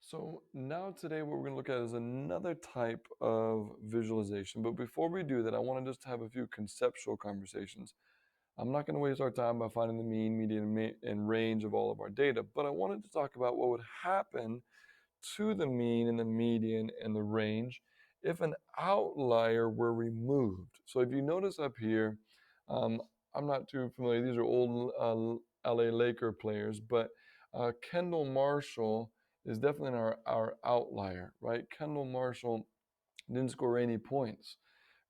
So now today what we're going to look at is another type of visualization. But before we do that, I want to just have a few conceptual conversations. I'm not going to waste our time by finding the mean, median, and range of all of our data, but I wanted to talk about what would happen to the mean and the median and the range if an outlier were removed. So if you notice up here, um, I'm not too familiar. These are old LA Laker players, but Kendall Marshall is definitely our outlier, right? Kendall Marshall didn't score any points,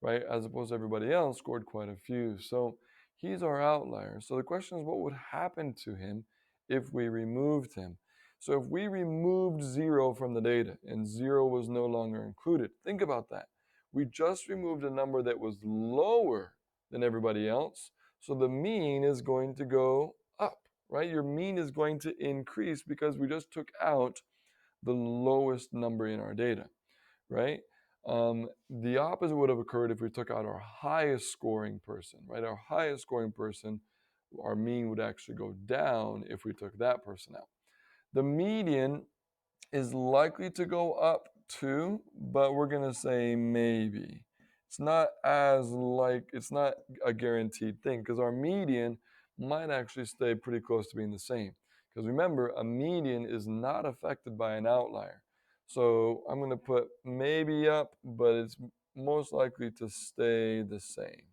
right? As opposed to everybody else scored quite a few. So he's our outlier. So the question is, what would happen to him if we removed him? So if we removed 0 from the data and 0 was no longer included, think about that. We just removed a number that was lower than everybody else. So the mean is going to go up, right? Your mean is going to increase because we just took out the lowest number in our data, right? The opposite would have occurred if we took out our highest scoring person, right? Our highest scoring person, our mean would actually go down if we took that person out. The median is likely to go up too, but we're going to say maybe. It's not a guaranteed thing because our median might actually stay pretty close to being the same. Because remember, a median is not affected by an outlier. So I'm going to put maybe up, but it's most likely to stay the same.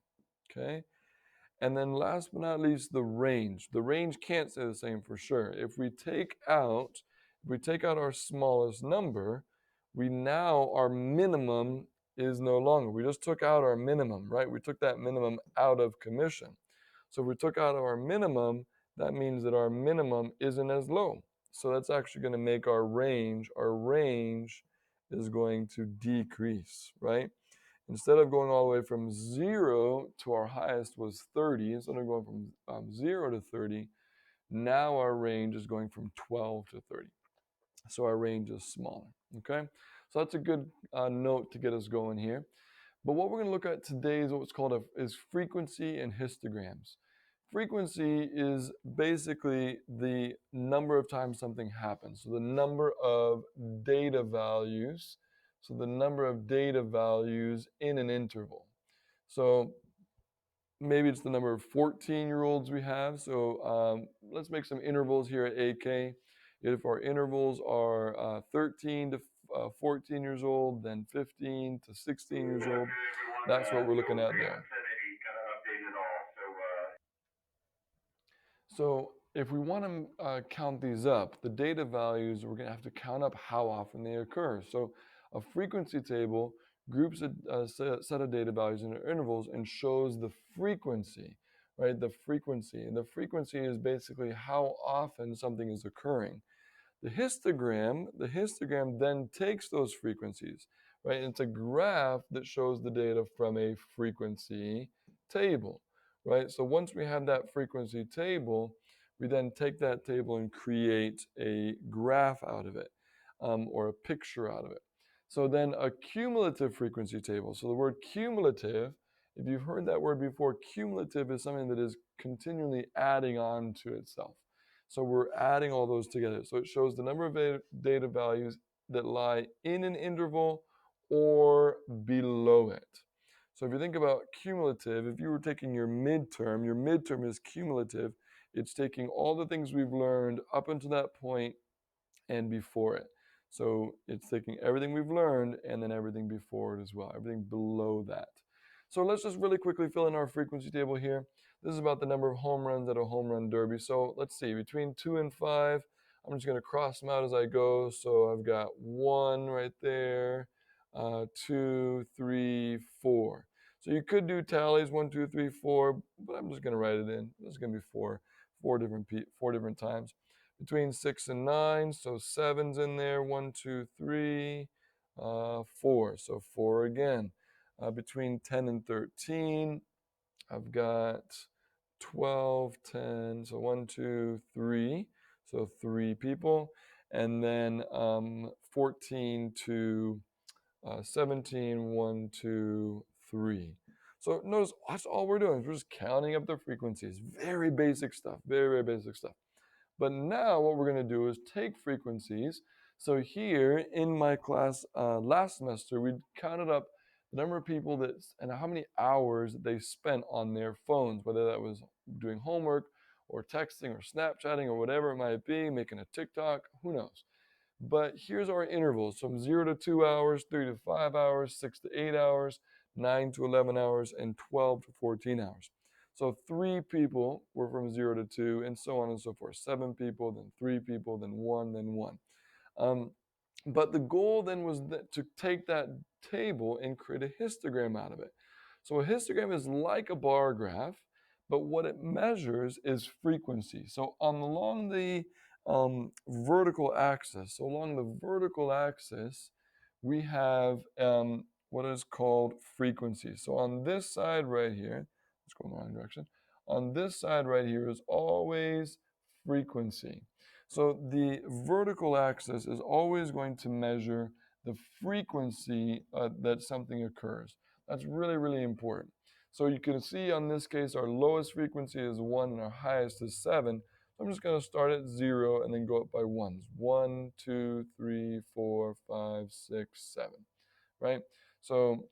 Okay? And then last but not least, the range. The range can't stay the same for sure. If we take out our smallest number, our minimum is no longer. We just took out our minimum, right? We took that minimum out of commission. So if we took out our minimum, that means that our minimum isn't as low. So that's actually going to make our range is going to decrease, right? Instead of going all the way from 0 to our highest was 30, instead of going from 0 to 30, now our range is going from 12 to 30. So our range is smaller, okay? So that's a good note to get us going here. But what we're going to look at today is what's called is frequency and histograms. Frequency is basically the number of times something happens. So the number of data values. So the number of data values in an interval. So maybe it's the number of 14-year-olds we have. So let's make some intervals here at AK. If our intervals are 13 to 14 years old, then 15 to 16 years old, that's what we're looking at there. So if we want to count these up, the data values, we're going to have to count up how often they occur. So a frequency table groups a set of data values into intervals and shows the frequency, right? The frequency. And the frequency is basically how often something is occurring. The histogram then takes those frequencies, right? And it's a graph that shows the data from a frequency table, right? So once we have that frequency table, we then take that table and create a graph out of it, or a picture out of it. So then a cumulative frequency table. So the word cumulative, if you've heard that word before, cumulative is something that is continually adding on to itself. So we're adding all those together. So it shows the number of data values that lie in an interval or below it. So if you think about cumulative, if you were taking your midterm is cumulative. It's taking all the things we've learned up until that point and before it. So it's taking everything we've learned and then everything before it as well, everything below that. So let's just really quickly fill in our frequency table here. This is about the number of home runs at a home run derby. So let's see, between 2 and 5, I'm just going to cross them out as I go. So I've got 1 right there, 2, 3, 4. So you could do tallies, 1, 2, 3, 4, but I'm just going to write it in. This is going to be four different times. Between 6 and 9, so 7's in there, 1, 2, 3, 4, so 4 again. Between 10 and 13, I've got 12, 10, so 1, 2, 3, so 3 people. And then 14 to 17, 1, 2, 3. So notice that's all we're doing. We're just counting up the frequencies. Very basic stuff, very, very basic stuff. But now what we're going to do is take frequencies, So here in my class last semester, we counted up the number of people that and how many hours they spent on their phones, whether that was doing homework or texting or Snapchatting or whatever it might be, making a TikTok, who knows. But here's our intervals from 0 to 2 hours, 3 to 5 hours, 6 to 8 hours, 9 to 11 hours, and 12 to 14 hours. So 3 people were from 0 to 2, and so on and so forth. 7 people, then 3 people, then 1, then 1. Um, but the goal then was to take that table and create a histogram out of it. So a histogram is like a bar graph, but what it measures is frequency. So along the vertical axis, so along the vertical axis, we have what is called frequency. So on this side right here, let's go in the wrong direction. On this side right here is always frequency. So the vertical axis is always going to measure the frequency that something occurs. That's really, really important. So you can see on this case, our lowest frequency is 1 and our highest is 7. So I'm just going to start at 0 and then go up by ones. 1, 2, 3, 4, 5, 6, 7. Right? So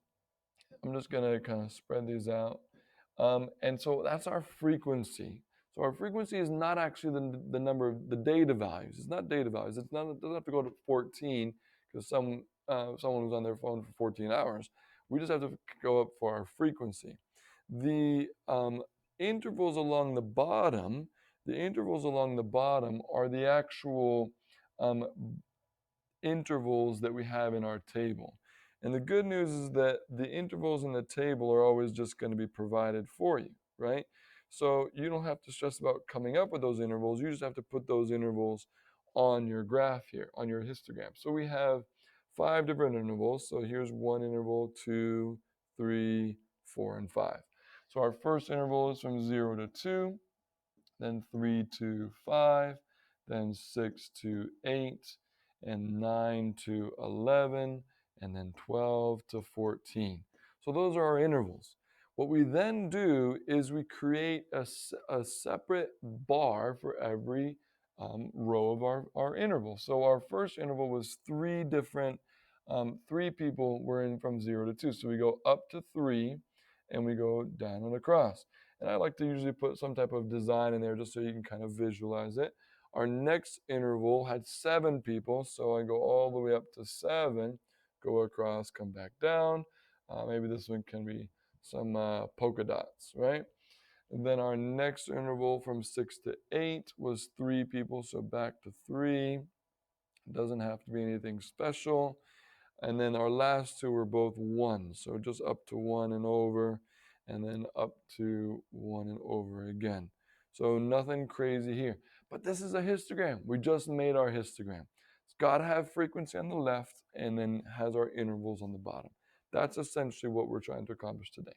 I'm just going to kind of spread these out. And so that's our frequency. So our frequency is not actually the number of the data values. It's not data values. It doesn't have to go to 14 because someone was on their phone for 14 hours. We just have to go up for our frequency. The intervals along the bottom, the intervals along the bottom are the actual um, intervals that we have in our table. And the good news is that the intervals in the table are always just going to be provided for you, right? So you don't have to stress about coming up with those intervals. You just have to put those intervals on your graph here, on your histogram. So we have 5 different intervals. So here's one interval, 2, 3, 4, and 5. So our first interval is from 0 to 2, then 3 to 5, then 6 to 8, and 9 to 11, and then 12 to 14. So those are our intervals. What we then do is we create a separate bar for every row of our interval. So our first interval was 3 people were in from 0 to 2. So we go up to 3 and we go down and across. And I like to usually put some type of design in there just so you can kind of visualize it. Our next interval had 7 people, so I go all the way up to 7, go across, come back down. Maybe this one can be some polka dots, right? And then our next interval from 6 to 8 was 3 people, so back to 3. It doesn't have to be anything special. And then our last 2 were both 1, so just up to 1 and over, and then up to 1 and over again. So nothing crazy here. But this is a histogram. We just made our histogram. It's got to have frequency on the left and then has our intervals on the bottom. That's essentially what we're trying to accomplish today.